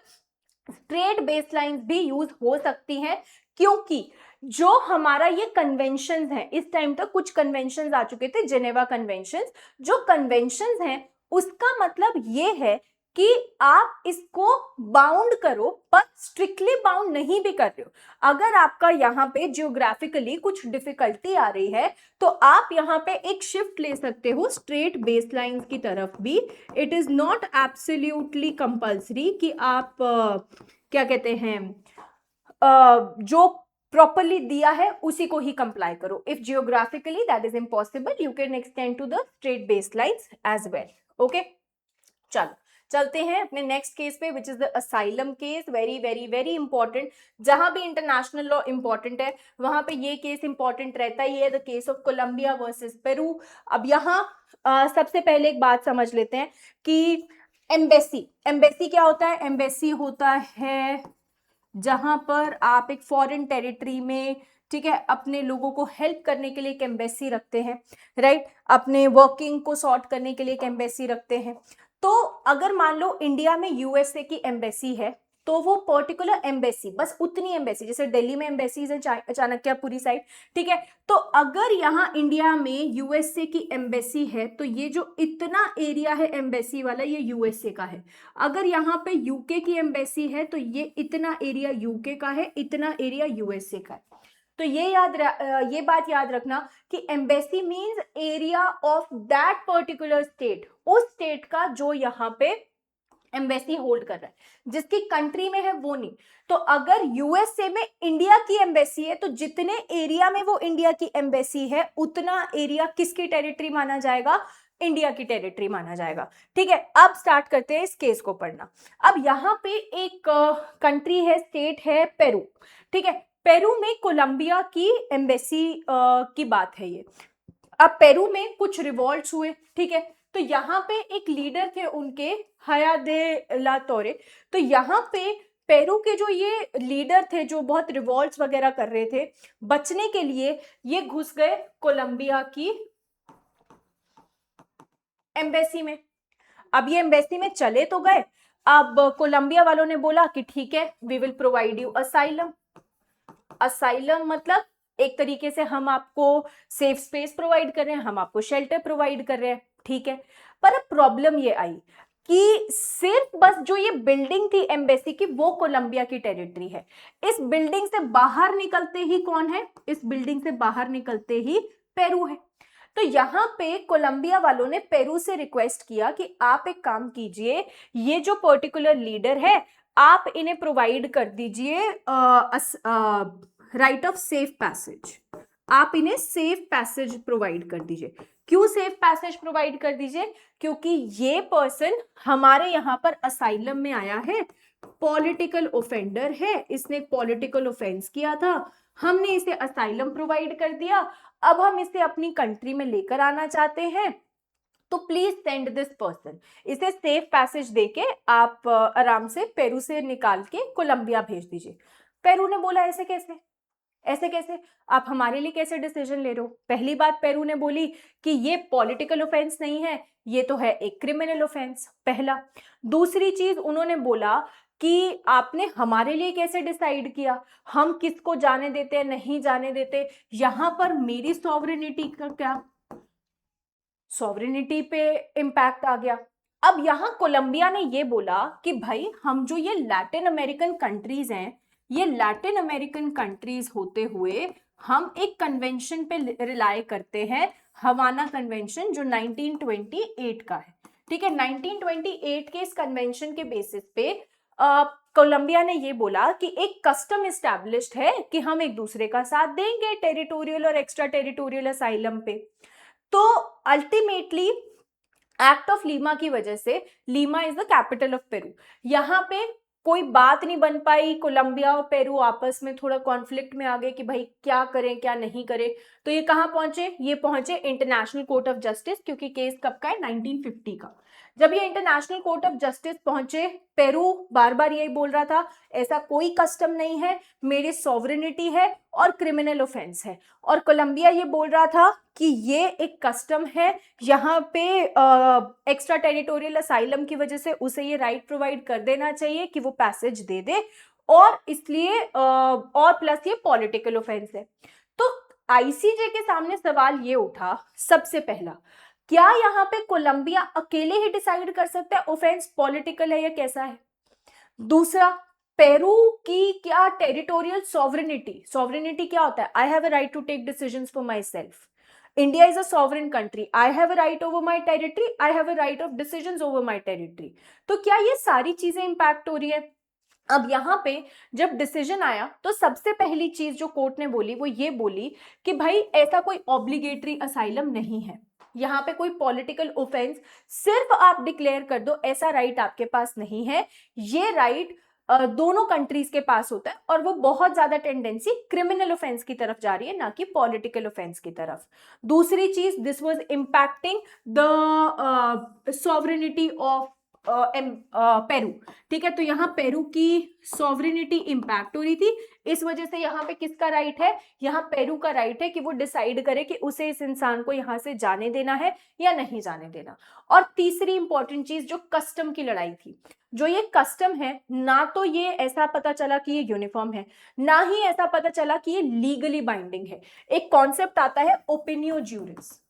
स्ट्रेट बेसलाइंस भी यूज हो सकती हैं। क्योंकि जो हमारा ये कन्वेंशंस हैं, इस टाइम तक कुछ कन्वेंशंस आ चुके थे, जेनेवा कन्वेंशंस। जो कन्वेंशंस हैं उसका मतलब ये है कि आप इसको बाउंड करो पर स्ट्रिक्टली बाउंड नहीं भी कर रहे हो। अगर आपका यहाँ पे जियोग्राफिकली कुछ डिफिकल्टी आ रही है तो आप यहाँ पे एक शिफ्ट ले सकते हो स्ट्रेट बेसलाइंस की तरफ भी। It is not absolutely compulsory कि आप क्या कहते हैं जो प्रॉपरली दिया है उसी को ही कंप्लाई करो। If geographically that is impossible you can extend to the straight baselines as well. Okay, चलो चलते हैं अपने नेक्स्ट केस पे which is the asylum case. Very very very important, जहां भी इंटरनेशनल लॉ इंपॉर्टेंट है वहां पे ये केस इंपॉर्टेंट रहता ही है, the case of Colombia versus Peru. अब यहाँ सबसे पहले एक बात समझ लेते हैं कि एम्बेसी, एम्बेसी क्या होता है? एम्बेसी होता है जहां पर आप एक फॉरेन टेरिटरी में, ठीक है, अपने लोगों को हेल्प करने के लिए एक एम्बेसी रखते हैं, राइट, अपने वर्किंग को सॉर्ट करने के लिए एक एम्बेसी रखते हैं। तो अगर मान लो इंडिया में यूएसए की एम्बेसी है, तो वो पर्टिकुलर एम्बेसी, बस उतनी एम्बेसी, जैसे दिल्ली में एम्बेसीज है चाणक्यपुरी साइड, ठीक है, तो अगर यहाँ इंडिया में यूएसए की एम्बेसी है तो ये जो इतना एरिया है एम्बेसी वाला ये यूएसए का है। अगर यहाँ पे यूके की एम्बेसी है तो ये इतना एरिया यूके का है, इतना एरिया यूएसए का है। तो ये बात याद रखना कि embassy means area of that particular state, उस स्टेट का जो यहाँ पे एम्बेसी होल्ड कर रहा है, जिसकी कंट्री में है वो नहीं। तो अगर यूएसए में इंडिया की एम्बेसी है तो जितने एरिया में वो इंडिया की एम्बेसी है उतना एरिया किसकी टेरिटरी माना जाएगा? इंडिया की टेरिटरी माना जाएगा। ठीक है, अब स्टार्ट करते हैं इस केस को पढ़ना। अब यहाँ पे एक कंट्री है, स्टेट है पेरू, ठीक है, पेरू में कोलंबिया की एम्बेसी की बात है ये। अब पेरू में कुछ रिवॉल्ट्स हुए, ठीक है, तो यहाँ पे एक लीडर थे उनके, हया दे ला तोरे। तो यहाँ पे पेरू के जो ये लीडर थे जो बहुत रिवॉल्ट्स वगैरह कर रहे थे, बचने के लिए ये घुस गए कोलंबिया की एम्बेसी में। अब ये एम्बेसी में चले तो गए, अब कोलंबिया वालों ने बोला कि ठीक है, we will provide you asylum. Asylum मतलब एक तरीके से हम आपको सेफ स्पेस प्रोवाइड कर रहे हैं, हम आपको शेल्टर प्रोवाइड कर रहे हैं, ठीक है। पर अब प्रॉब्लम ये आई कि सिर्फ बस जो ये बिल्डिंग थी एम्बेसी की वो कोलंबिया की टेरिटरी है। इस बिल्डिंग से बाहर निकलते ही कौन है? इस बिल्डिंग से बाहर निकलते ही पेरू है। तो यहाँ पे कोलंबिया वालों ने पेरू से रिक्वेस्ट किया कि आप एक काम कीजिए, ये जो पर्टिकुलर लीडर है आप इन्हें प्रोवाइड कर दीजिए राइट ऑफ सेफ पैसेज, आप इन्हें सेफ पैसेज प्रोवाइड कर दीजिए। क्यों सेफ पैसेज प्रोवाइड कर दीजिए? क्योंकि ये पर्सन हमारे यहाँ पर असाइलम में आया है, पॉलिटिकल ऑफेंडर है, इसने पॉलिटिकल ऑफेंस किया था, हमने इसे असाइलम प्रोवाइड कर दिया, अब हम इसे अपनी कंट्री में लेकर आना चाहते हैं, तो प्लीज सेंड दिस पर्सन। इसे सेफ पैसेज देके आप आराम से पेरू से निकाल के कोलंबिया भेज दीजिए। पेरू ने बोला ऐसे कैसे, ऐसे कैसे, आप हमारे लिए कैसे डिसीजन ले रहे हो? पहली बात पेरू ने बोली कि ये पॉलिटिकल ऑफेंस नहीं है, ये तो है एक क्रिमिनल ऑफेंस, पहला। दूसरी चीज उन्होंने बोला कि आपने हमारे लिए कैसे डिसाइड किया, हम किसको जाने देते हैं नहीं जाने देते, यहां पर मेरी सॉवरेनिटी का क्या, सॉवरेनिटी पे इम्पैक्ट आ गया। अब यहां कोलंबिया ने ये बोला कि भाई हम जो ये लैटिन अमेरिकन कंट्रीज हैं, ये लैटिन अमेरिकन कंट्रीज होते हुए हम एक कन्वेंशन पे रिलाय करते हैं, हवाना कन्वेंशन, जो 1928 का है, ठीक है। 1928 के इस कन्वेंशन के बेसिस पे कोलंबिया ने ये बोला कि एक कस्टम इस्टेब्लिश्ड है कि हम एक दूसरे का साथ देंगे टेरिटोरियल और एक्स्ट्रा टेरिटोरियल असाइलम पे। तो अल्टीमेटली एक्ट ऑफ लीमा की वजह से, Lima is the capital of Peru, यहाँ पे कोई बात नहीं बन पाई, कोलंबिया और पेरू आपस में थोड़ा कॉन्फ्लिक्ट में आ गए कि भाई क्या करें क्या नहीं करें। तो ये कहाँ पहुंचे? ये पहुंचे इंटरनेशनल कोर्ट ऑफ जस्टिस, क्योंकि केस कब का है? 1950 का। जब ये इंटरनेशनल कोर्ट ऑफ जस्टिस पहुंचे, पेरू बार बार यही बोल रहा था ऐसा कोई कस्टम नहीं है, मेरी सॉवरेनिटी है और क्रिमिनल ऑफेंस है, और कोलंबिया ये बोल रहा था कि ये एक कस्टम है, यहाँ पे एक्स्ट्रा टेरिटोरियल असाइलम की वजह से उसे ये राइट प्रोवाइड कर देना चाहिए कि वो पैसेज दे दे, और इसलिए और प्लस ये पॉलिटिकल ऑफेंस है। तो आईसीजे के सामने सवाल ये उठा, सबसे पहला, क्या यहाँ पे कोलंबिया अकेले ही डिसाइड कर सकता है ऑफेंस पॉलिटिकल है या कैसा है? दूसरा, पेरू की क्या टेरिटोरियल सॉवरेनिटी, सॉवरेनिटी क्या होता है? I have a right to take decisions for myself, India is a sovereign country, I have a right over my territory, I have a right of decisions over my territory. तो क्या ये सारी चीजें impact हो रही है? अब यहाँ पे जब डिसीजन आया तो सबसे पहली चीज जो कोर्ट ने बोली वो ये बोली कि भाई ऐसा कोई ऑब्लिगेटरी असाइलम नहीं है, यहाँ पे कोई पॉलिटिकल ऑफेंस सिर्फ आप डिक्लेयर कर दो ऐसा राइट आपके पास नहीं है, ये राइट दोनों कंट्रीज के पास होता है, और वो बहुत ज्यादा टेंडेंसी क्रिमिनल ऑफेंस की तरफ जा रही है, ना कि पॉलिटिकल ऑफेंस की तरफ। दूसरी चीज, this was impacting the sovereignty of Peru, ठीक है। तो यहाँ पेरू की सॉवरेनिटी इंपैक्ट हो रही थी, इस वजह से यहाँ पे किसका राइट है, यहाँ पेरू का राइट है कि वो डिसाइड करे कि उसे इस इंसान को यहाँ से जाने देना है या नहीं जाने देना। और तीसरी इंपॉर्टेंट चीज जो कस्टम की लड़ाई थी, जो ये कस्टम है, ना तो ये ऐसा पता चला कि ये यूनिफॉर्म है, ना ही ऐसा पता चला कि ये लीगली बाइंडिंग है। एक कॉन्सेप्ट आता है ओपिनियो ज्यूरिस।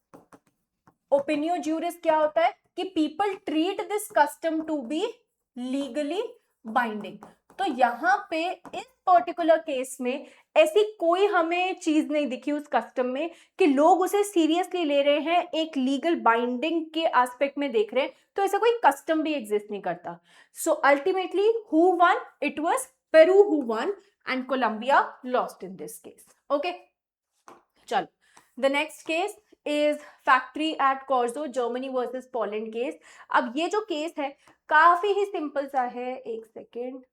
ओपिनियो ज्यूरिस क्या होता है कि people treat this custom to be legally binding. तो यहाँ पे इस पर्टिकुलर केस में ऐसी कोई हमें चीज नहीं दिखी उस कस्टम में कि लोग उसे सीरियसली ले रहे हैं, एक लीगल बाइंडिंग के एस्पेक्ट में देख रहे हैं। तो ऐसा कोई कस्टम भी एग्जिस्ट नहीं करता। So ultimately who won, it was Peru who won and Colombia lost in this case. Okay, चलो the next case is factory at Chorzow Germany versus Poland case. अब ये जो केस है काफी ही सिंपल सा है, एक सेकेंड,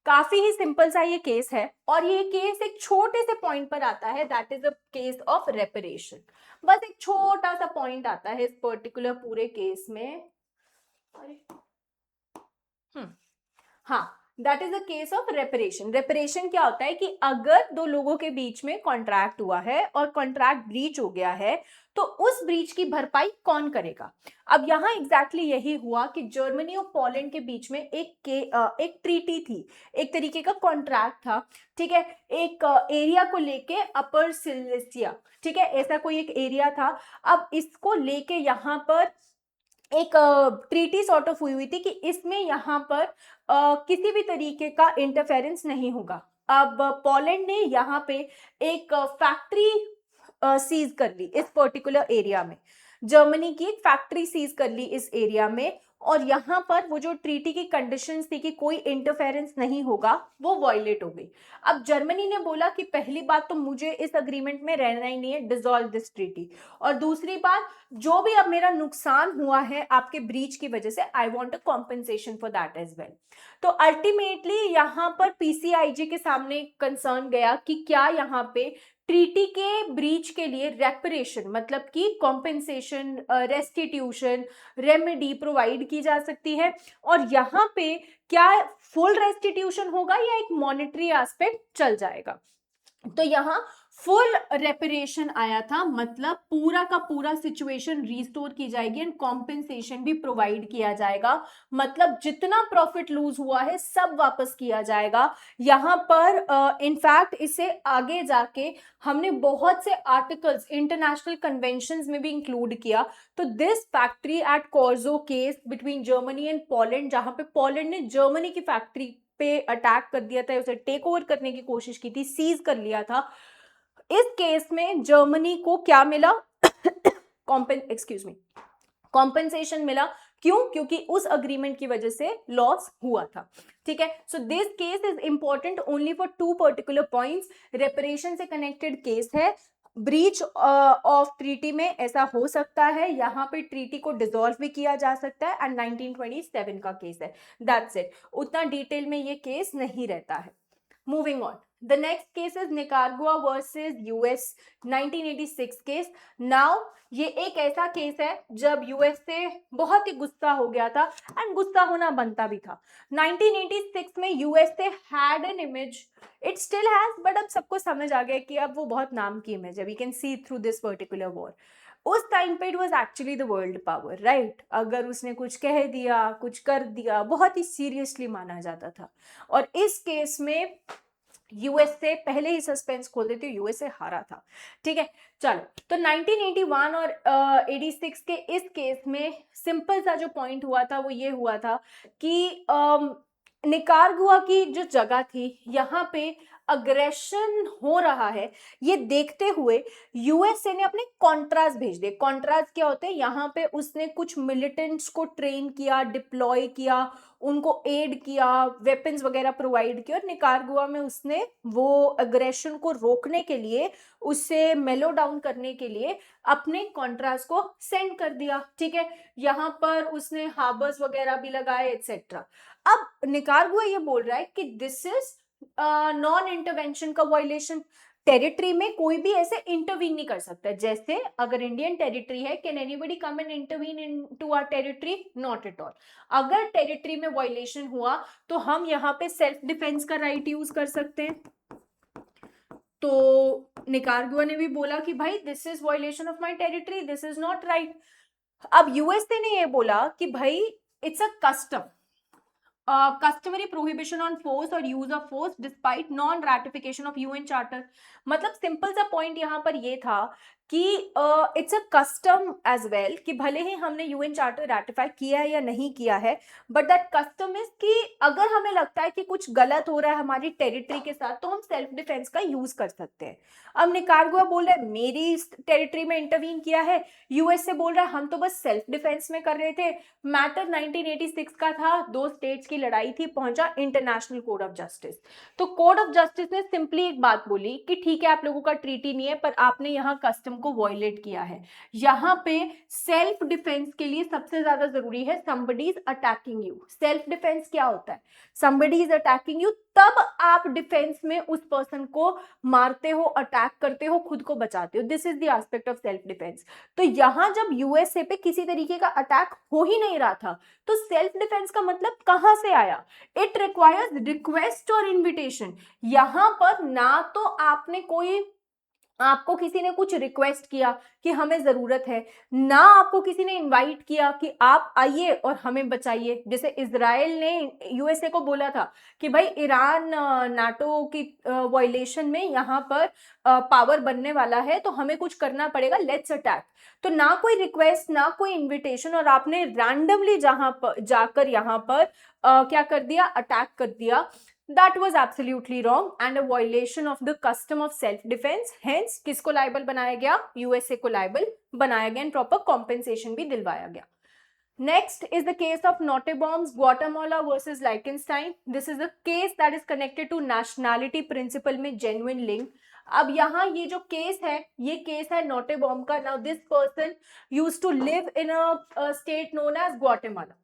काफी ही सिंपल सा ये केस है, और ये केस एक छोटे से पॉइंट पर आता है, that is a case of reparation. बस एक छोटा सा पॉइंट आता है इस पर्टिकुलर पूरे केस में। हाँ, that is a case of reparation. Reparation क्या होता है कि अगर दो लोगों के बीच में कॉन्ट्रैक्ट हुआ है और कॉन्ट्रैक्ट ब्रीच हो गया है, तो उस ब्रीच की भरपाई कौन करेगा। अब यहाँ एग्जैक्टली यही हुआ कि जर्मनी और पोलैंड के बीच में एक ट्रीटी थी, एक तरीके का कॉन्ट्रैक्ट था, ठीक है, एक एरिया को लेके, अपर सिलेसिया, ठीक है, ऐसा कोई एक एरिया था। अब इसको लेके यहाँ पर एक ट्रीटी सॉर्ट ऑफ हुई थी कि इसमें यहाँ पर किसी भी तरीके का इंटरफेरेंस नहीं होगा। अब पोलैंड ने यहाँ पे एक फैक्ट्री सीज कर ली इस पर्टिकुलर एरिया में, जर्मनी की एक फैक्ट्री सीज कर ली इस एरिया में, और यहाँ पर वो जो ट्रीटी की कंडीशंस थी कि कोई इंटरफेरेंस नहीं होगा, वो वायलेट हो गई। अब जर्मनी ने बोला कि पहली बात तो मुझे इस अग्रीमेंट में रहना ही नहीं है, डिसॉल्व दिस ट्रीटी, और दूसरी बात, जो भी अब मेरा नुकसान हुआ है आपके ब्रीच की वजह से, I want a compensation for that as well. तो अल्टीमेटली यहाँ पर पीसीआईजी के सामने कंसर्न गया कि क्या यहाँ पे ट्रीटी के ब्रीच के लिए रेपरेशन, मतलब कि कॉम्पेंसेशन, रेस्टिट्यूशन, रेमेडी प्रोवाइड की जा सकती है, और यहाँ पे क्या फुल रेस्टिट्यूशन होगा या एक मॉनेटरी एस्पेक्ट चल जाएगा। तो यहाँ फुल रेपरेशन आया था, मतलब पूरा का पूरा सिचुएशन रिस्टोर की जाएगी एंड कॉम्पेंसेशन भी प्रोवाइड किया जाएगा, मतलब जितना प्रॉफिट लूज हुआ है सब वापस किया जाएगा। यहाँ पर इनफैक्ट इसे आगे जाके हमने बहुत से आर्टिकल्स इंटरनेशनल कन्वेंशंस में भी इंक्लूड किया। तो this factory at Chorzow case between Germany and Poland, जहां पे पोलैंड ने जर्मनी की फैक्ट्री पे अटैक कर दिया था, उसे टेक ओवर करने की कोशिश की थी, सीज कर लिया था। इस केस में जर्मनी को क्या मिला, कॉम्पेंसेशन मिला। क्यों? क्योंकि उस अग्रीमेंट की वजह से लॉस हुआ था, ठीक है। So this case is important only for two particular points. Reparation से कनेक्टेड केस है, ब्रीच ऑफ ट्रीटी में ऐसा हो सकता है, यहाँ पे ट्रीटी को डिसॉल्व भी किया जा सकता है, एंड 1927 का केस है, दैट्स इट। उतना डिटेल में ये केस नहीं रहता है। Moving on, the next case is Nicaragua versus US 1986 case. Now ये एक ऐसा केस है जब यूएसए बहुत ही गुस्सा हो गया था, एंड गुस्सा होना बनता भी था। 1986 में USA had an image, it still has, but अब सबको समझ आ गया कि अब वो बहुत नाम की इमेज है, we can see through this particular war. उस टाइम पे it was actually the world power, right. अगर उसने कुछ कह दिया, कुछ कर दिया, बहुत ही सीरियसली माना जाता था। और इस केस में यूएसए, पहले ही सस्पेंस खोल देती हूँ, यूएसए हारा था, ठीक है। चलो, तो 1981 और 86 के इस केस में सिंपल सा जो पॉइंट हुआ था वो ये हुआ था कि निकारागुआ की जो जगह थी, यहाँ पे अग्रेशन हो रहा है, ये देखते हुए यूएसए ने अपने कॉन्ट्रास भेज दिए। कॉन्ट्रास क्या होते हैं, यहाँ पे उसने कुछ मिलिटेंट्स को ट्रेन किया, डिप्लॉय किया, उनको एड किया, वेपन्स वगैरह प्रोवाइड किया, और निकारागुआ में उसने वो अग्रेशन को रोकने के लिए, उससे मेलो डाउन करने के लिए अपने कॉन्ट्रास को सेंड कर दिया, ठीक है। यहाँ पर उसने हार्बर्स वगैरह भी लगाए, एटसेट्रा। अब निकारागुआ ये बोल रहा है कि दिस इज नॉन इंटरवेंशन का वायलेशन, टेरिटरी में कोई भी ऐसे इंटरवीन नहीं कर सकता। जैसे अगर इंडियन टेरिटरी है, can anybody come and intervene into our territory? Not at all. अगर टेरिटरी में वायलेशन हुआ तो हम यहाँ पे सेल्फ डिफेंस का राइट यूज कर सकते हैं। तो निकारागुआ ने भी बोला कि भाई this is violation of my territory, this is not right. अब यूएसए ने ये बोला कि भाई it's a custom, customary prohibition on force or use of force despite non ratification of UN charter। मतलब सिंपल सा पॉइंट यहाँ पर ये था कि it's a custom as well, कि भले ही हमने यूएन चार्टर रैटिफाई किया है या नहीं किया है, बट दैट कस्टम इज कि अगर हमें लगता है कि कुछ गलत हो रहा है हमारी टेरिटरी के साथ तो हम सेल्फ डिफेंस का यूज कर सकते हैं। अब निकारागुआ बोल रहा है मेरी टेरिटरी में इंटरवीन किया है, यूएसए बोल रहा है हम तो बस सेल्फ डिफेंस में कर रहे थे। मैटर 1986 का था, दो स्टेट्स की लड़ाई थी, पहुंचा इंटरनेशनल कोर्ट ऑफ जस्टिस। तो कोर्ट ऑफ जस्टिस ने सिंपली एक बात बोली कि ठीक है आप लोगों का ट्रीटी नहीं है, पर आपने यहाँ कस्टम को वॉयलेट किया है। यहाँ पे सेल्फ डिफेंस के लिए सबसे ज्यादा जरूरी है somebody is attacking you। Self defence क्या होता है? somebody is attacking you, तब आप डिफेंस में उस पर्सन को मारते हो, अटैक करते हो, खुद को बचाते हो। This is the aspect of self defence. तो यहां जब यूएसए पे किसी तरीके का अटैक हो ही नहीं रहा था तो सेल्फ डिफेंस का मतलब कहां से आया? इट रिक्वायर्स रिक्वेस्ट और इनविटेशन। यहां पर ना तो आपको किसी ने कुछ रिक्वेस्ट किया कि हमें जरूरत है, ना आपको किसी ने इनवाइट किया कि आप आइए और हमें बचाइए। जैसे इजराइल ने यूएसए को बोला था कि भाई ईरान नाटो की वायलेशन में यहाँ पर पावर बनने वाला है तो हमें कुछ करना पड़ेगा, लेट्स अटैक। तो ना कोई रिक्वेस्ट ना कोई इनविटेशन, और आपने रैंडमली जहां पर जाकर यहाँ पर क्या कर दिया? अटैक कर दिया। That was absolutely wrong and a violation of the custom of self defense। Hence किसको लाइबल बनाया गया? यूएसए को लाइबल बनाया गया एंड प्रॉपर कॉम्पेंसेशन भी दिलवाया गया। Next is the case of Nottebohm's Guatemala versus Liechtenstein। This is a case that is connected to nationality principle में genuine link। अब यहाँ ये जो केस है, ये केस है नोटेबॉम का। Now this person used to live in a state known as Guatemala।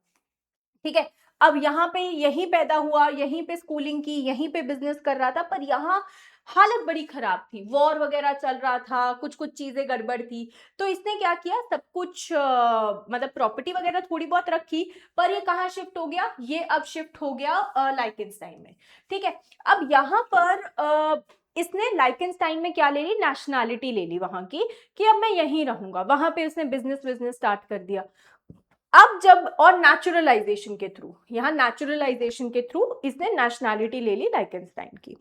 ठीक है, अब यहाँ पे यहीं पैदा हुआ, यहीं पे स्कूलिंग की, यहीं पे बिजनेस कर रहा था, पर यहाँ हालत बड़ी खराब थी, वॉर वगैरह चल रहा था, कुछ कुछ चीजें गड़बड़ थी। तो इसने क्या किया? सब कुछ मतलब प्रॉपर्टी वगैरह थोड़ी बहुत रखी, पर ये कहाँ शिफ्ट हो गया? ये अब शिफ्ट हो गया लाइकेंस्टाइन में। ठीक है, अब यहाँ पर इसने लाइकेंस्टाइन में क्या ले ली? नेशनैलिटी ले ली वहां की, कि अब मैं यहीं रहूंगा। वहां पे उसने बिजनेस स्टार्ट कर दिया। अब जब, और नेचुरलाइजेशन के थ्रू, यहाँ नेचुरलाइजेशन के थ्रू इसने नेशनैलिटी ले ली लाइकेंस्टाइन की।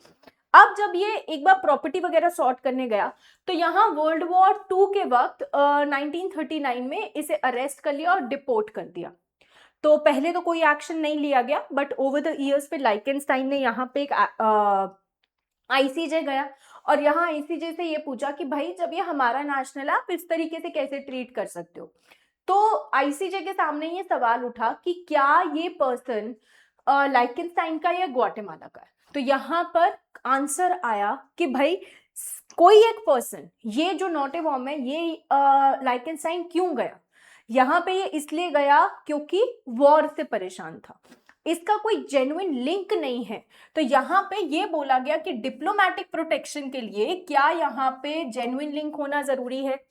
अब जब ये एक बार प्रॉपर्टी वगैरह सॉर्ट करने गया तो यहाँ वर्ल्ड वॉर 2 के वक्त 1939 में इसे अरेस्ट कर लिया और डिपोर्ट कर दिया। तो पहले तो कोई एक्शन नहीं लिया गया, बट ओवर द इयर्स पे लाइकेंस्टाइन ने यहाँ पे एक आईसीजे गया और यहाँ आईसीजे से ये पूछा कि भाई जब ये हमारा नेशनल है आप इस तरीके से कैसे ट्रीट कर सकते हो? तो आईसीजे के सामने ये सवाल उठा कि क्या ये पर्सन लाइकेंस्टाइन का या ग्वाटेमाला का है? तो यहाँ पर आंसर आया कि भाई कोई एक पर्सन, ये जो नोटेबॉम है, ये लाइकेंस्टाइन क्यों गया? यहाँ पे ये इसलिए गया क्योंकि वॉर से परेशान था, इसका कोई जेन्युइन लिंक नहीं है। तो यहाँ पे ये बोला गया कि डिप्लोमेटिक प्रोटेक्शन के लिए क्या यहाँ पे जेन्युइन लिंक होना जरूरी है?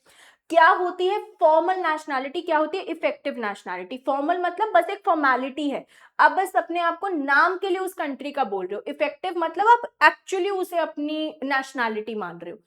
क्या होती है फॉर्मल नेशनैलिटी, क्या होती है इफेक्टिव नेशनैलिटी? फॉर्मल मतलब बस एक फॉर्मेलिटी है, आप बस अपने आप को नाम के लिए उस कंट्री का बोल रहे हो। इफेक्टिव मतलब आप एक्चुअली उसे अपनी नेशनैलिटी मान रहे हो।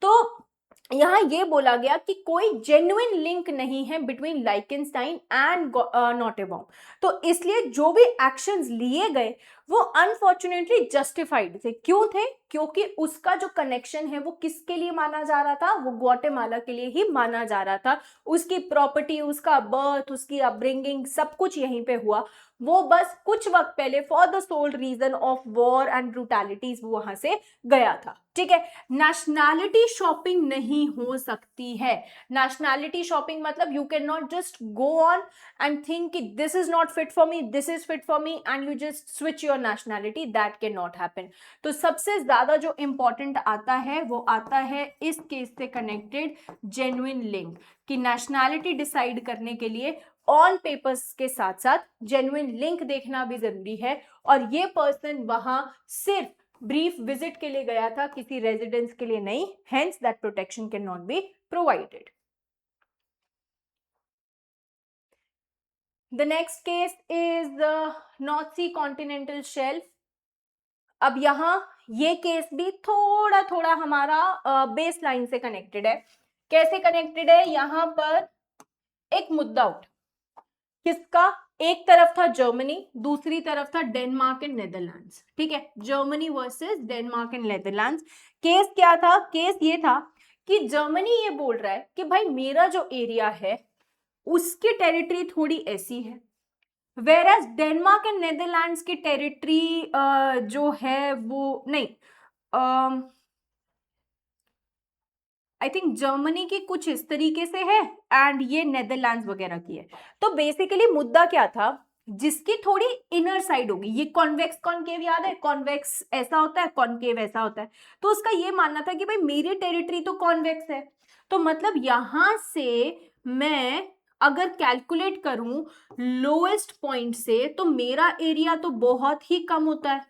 तो यहाँ ये बोला गया कि कोई जेन्युइन लिंक नहीं है बिटवीन लाइकेंस्टाइन एंड नोटेबॉम। तो इसलिए जो भी एक्शंस लिए गए वो अनफॉर्चुनेटली जस्टिफाइड थे। क्यों थे? क्योंकि उसका जो कनेक्शन है वो किसके लिए माना जा रहा था? वो ग्वाटेमाला के लिए ही माना जा रहा था। उसकी प्रॉपर्टी, उसका बर्थ, उसकी अपब्रिंगिंग, सब कुछ यहीं पे हुआ। वो बस कुछ वक्त पहले for the sole reason of war and brutalities वो वहां से गया था। ठीक है, नेशनैलिटी शॉपिंग नहीं हो सकती है। नेशनैलिटी शॉपिंग मतलब you can not just go on and think कि this is not fit for me, this is fit for me and you just switch your nationality, that can not happen. तो सबसे ज्यादा जो important आता है वो आता है इस केस से कनेक्टेड जेन्युइन लिंक, कि नेशनैलिटी डिसाइड करने के लिए ऑन पेपर्स के साथ साथ जेन्युइन लिंक देखना भी जरूरी है। और ये पर्सन वहां सिर्फ ब्रीफ विजिट के लिए गया था, किसी रेजिडेंस के लिए नहीं, hence that protection can not be provided. The next case is the North Sea continental shelf. अब यहाँ ये केस भी थोड़ा थोड़ा हमारा बेस लाइन से कनेक्टेड है। कैसे कनेक्टेड है? यहाँ पर एक मुद्दा उठा, किसका? एक तरफ था जर्मनी, दूसरी तरफ था डेनमार्क एंड नेदरलैंड्स। ठीक है, Germany versus Denmark and Netherlands. Case क्या था? केस ये था कि जर्मनी ये बोल रहा है कि भाई मेरा जो एरिया है उसकी टेरिटरी थोड़ी ऐसी है, वेरएज डेनमार्क एंड नेदरलैंड्स की टेरिटरी जो है वो नहीं, आई थिंक जर्मनी की कुछ इस तरीके से है एंड ये नेदरलैंड्स वगैरह की है। तो बेसिकली मुद्दा क्या था? जिसकी थोड़ी इनर साइड होगी, ये कॉन्वेक्स कॉनकेव याद है, कॉन्वेक्स ऐसा होता है, कॉनकेव ऐसा होता है, तो उसका ये मानना था कि भाई मेरी टेरिटरी तो कॉन्वेक्स है, तो मतलब यहां से मैं अगर कैलकुलेट करूं लोएस्ट पॉइंट से तो मेरा एरिया तो बहुत ही कम होता है,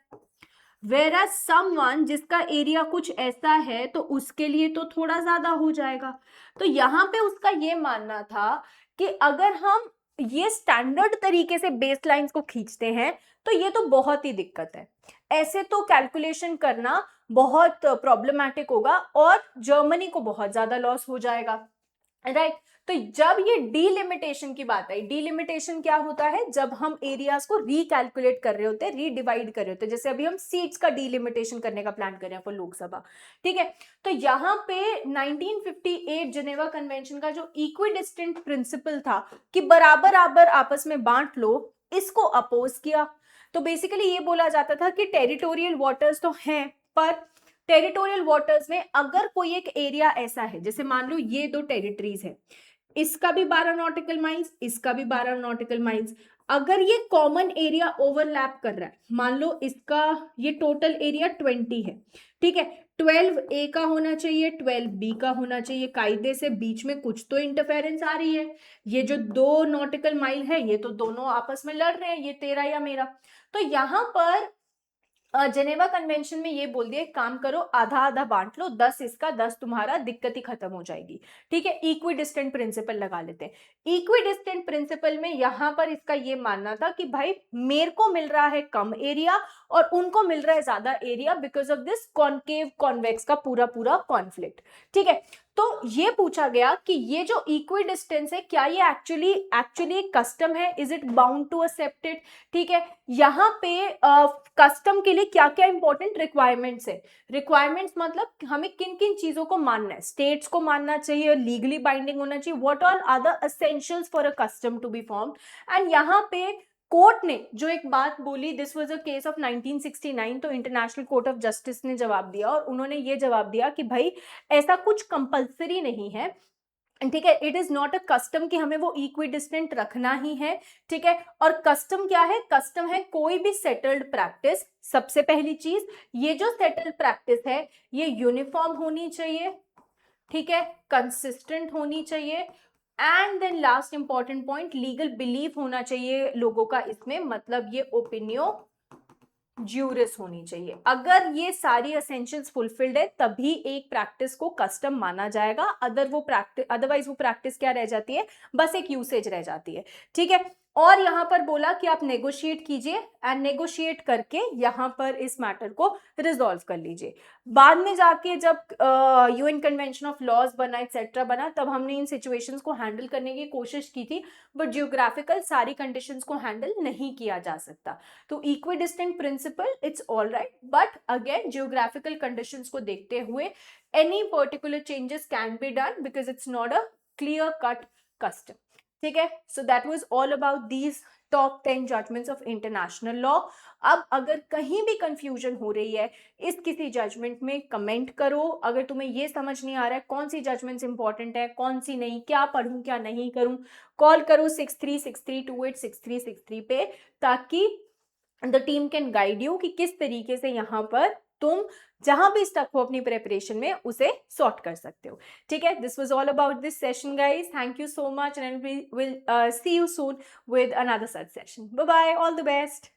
whereas someone जिसका एरिया कुछ ऐसा है तो उसके लिए तो थोड़ा ज्यादा हो जाएगा। तो यहाँ पे उसका ये मानना था कि अगर हम ये स्टैंडर्ड तरीके से बेस लाइंस को खींचते हैं तो ये तो बहुत ही दिक्कत है, ऐसे तो कैलकुलेशन करना बहुत प्रॉब्लमैटिक होगा और जर्मनी को बहुत ज्यादा लॉस हो जाएगा, राइट। तो जब ये डीलिमिटेशन की बात आई, डीलिमिटेशन क्या होता है? जब हम एरियाज को रिकैलकुलेट कर रहे होते हैं, रीडिवाइड कर रहे होते हैं, जैसे अभी हम सीट्स का डीलिमिटेशन करने का प्लान कर रहे हैं फॉर लोकसभा, ठीक है। तो यहाँ पे 1958 जेनेवा कन्वेंशन का जो इक्विडिस्टेंट प्रिंसिपल था कि बराबर आपस में बांट लो, इसको अपोज किया। तो बेसिकली ये बोला जाता था कि टेरिटोरियल वाटर्स तो हैं, पर टेरिटोरियल वाटर्स में अगर कोई एक एरिया ऐसा है, जैसे मान लो ये दो टेरिटरीज है, इसका भी 12 नॉटिकल माइल्स, इसका भी 12 नॉटिकल माइल्स, अगर ये कॉमन एरिया ओवरलैप कर रहा है, मान लो इसका ये टोटल एरिया 20 है, ठीक है, 12 ए का होना चाहिए, 12 बी का होना चाहिए, कायदे से बीच में कुछ तो इंटरफेरेंस आ रही है, ये जो 2 नॉटिकल माइल है ये तो दोनों आपस में लड़ रहे हैं, ये तेरा या मेरा। तो यहां पर जेनेवा कन्वेंशन में ये बोल दिया, काम करो आधा आधा बांट लो, 10 इसका 10 तुम्हारा, दिक्कत ही खत्म हो जाएगी, ठीक है। इक्विडिस्टेंट प्रिंसिपल लगा लेते हैं। इक्विडिस्टेंट प्रिंसिपल में यहां पर इसका ये मानना था कि भाई मेरे को मिल रहा है कम एरिया और उनको मिल रहा है ज्यादा area because of this concave convex का पूरा पूरा कॉन्फ्लिक्ट, ठीक है। तो ये पूछा गया कि ये जो इक्विडिस्टेंस है क्या ये एक्चुअली कस्टम है, is it bound to accept it, ठीक है। यहाँ पे कस्टम के लिए क्या क्या इंपॉर्टेंट रिक्वायरमेंट्स है, रिक्वायरमेंट्स मतलब हमें किन किन चीजों को मानना है, स्टेट्स को मानना चाहिए, लीगली बाइंडिंग होना चाहिए, what all are the essentials for a custom to be formed. And यहाँ पे कोर्ट ने जो एक बात बोली, this was a case of 1969, तो इंटरनेशनल कोर्ट ऑफ जस्टिस ने जवाब दिया और उन्होंने ये जवाब दिया कि भाई ऐसा कुछ कंपल्सरी नहीं है, ठीक है, it is not a custom कि हमें वो इक्विडिस्टेंट रखना ही है, ठीक है। और कस्टम क्या है? कस्टम है कोई भी सेटल्ड प्रैक्टिस। सबसे पहली चीज, ये जो सेटल्ड प्रैक्टिस है ये यूनिफॉर्म होनी चाहिए, ठीक है, कंसिस्टेंट होनी चाहिए, and then last important point, legal belief होना चाहिए लोगों का इसमें, मतलब ये ओपिनियो ज्यूरिस होनी चाहिए। अगर ये सारी एसेंशियल्स फुलफिल्ड है तभी एक प्रैक्टिस को कस्टम माना जाएगा, अदरवाइज वो प्रैक्टिस क्या रह जाती है? बस एक यूसेज रह जाती है, ठीक है। और यहां पर बोला कि आप नेगोशिएट कीजिए एंड नेगोशिएट करके यहां पर इस मैटर को रिजॉल्व कर लीजिए। बाद में जाके जब यूएन कन्वेंशन ऑफ लॉज बना, एक्सेट्रा बना, तब हमने इन सिचुएशंस को हैंडल करने की कोशिश की थी, बट जियोग्राफिकल सारी कंडीशंस को हैंडल नहीं किया जा सकता। तो equidistant principle it's all right, but again geographical conditions को देखते हुए any particular changes can be done because it's not a clear cut custom, ठीक है। So that was all about these top 10 judgments of international law. अब अगर कहीं भी confusion हो रही है इस किसी जजमेंट में, कमेंट करो। अगर तुम्हें ये समझ नहीं आ रहा है कौन सी जजमेंट्स इंपॉर्टेंट है कौन सी नहीं, क्या पढ़ूं क्या नहीं करूं, कॉल करो 6363286363 पे, ताकि the team can guide you कि किस तरीके से यहाँ पर तुम जहां भी स्टक हो अपनी प्रेपरेशन में उसे सॉर्ट कर सकते हो, ठीक है। This was all about this session guys, thank you so much and we will see you soon with another such session. Bye bye, all the best.